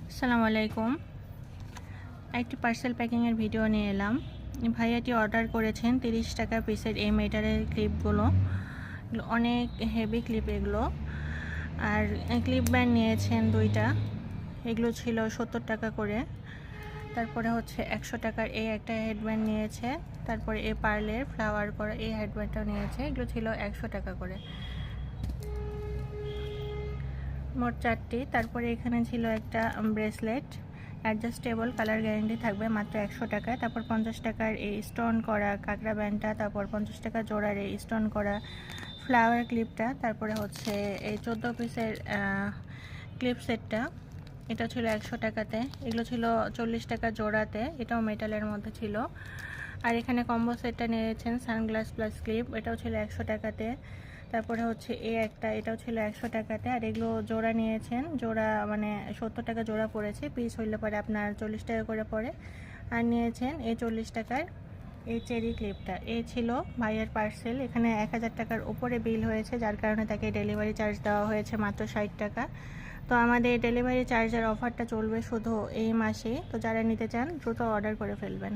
আসসালামু আলাইকুম। একটি পার্সেল প্যাকিংয়ের ভিডিও নিয়ে এলাম। ভাইয়াটি অর্ডার করেছেন 30 টাকা পিসের এই মেটালের ক্লিপগুলো। অনেক হেভি ক্লিপ এগুলো। আর ক্লিপ ব্যান্ড নিয়েছেন 2টা। এগুলো ছিল 70 টাকা করে। তারপরে হচ্ছে 100 টাকার এই একটা হেডব্যান্ড নিয়েছে। তারপরে এই পার্লের ফ্লাওয়ার করা এই হেডব্যান্ডটাও নিয়েছে। এগুলো ছিল 100 টাকা করে, মোট 4টি। তারপরে এখানে ছিল একটা ব্রেসলেট, অ্যাডজাস্টেবল, কালার গ্যারেন্টি থাকবে, মাত্র 100 টাকায়। তারপর 50 টাকার এই স্টোন করা কাঁকড়া ব্যান্ডটা, তারপর 50 টাকা জোড়ার এই স্টোন করা ফ্লাওয়ার ক্লিপটা, তারপরে হচ্ছে এই 14 পিসের ক্লিপ সেটটা, এটা ছিল 100 টাকাতে। এগুলো ছিল 40 টাকা জোড়াতে, এটাও মেটালের মধ্যে ছিল। আর এখানে কম্বো সেটটা নিয়েছেন সানগ্লাস প্লাস ক্লিপ, এটাও ছিল 100 টাকাতে। তারপরে হচ্ছে এটাও ছিল 100 টাকাতে। আর এগুলো জোড়া নিয়েছেন, জোড়া মানে 70 টাকা জোড়া পড়েছে, পিস হইলে পরে আপনার 40 টাকা করে পড়ে। আর নিয়েছেন এই 40 টাকার এই চেরি ক্লিপটা। এই ছিল ভাইয়ের পার্সেল। এখানে 1000 টাকার উপরে বিল হয়েছে, যার কারণে তাকে ডেলিভারি চার্জ দেওয়া হয়েছে মাত্র 60 টাকা। তো আমাদের ডেলিভারি চার্জের অফারটা চলবে শুধু এই মাসে। তো যারা নিতে চান দ্রুত অর্ডার করে ফেলবেন।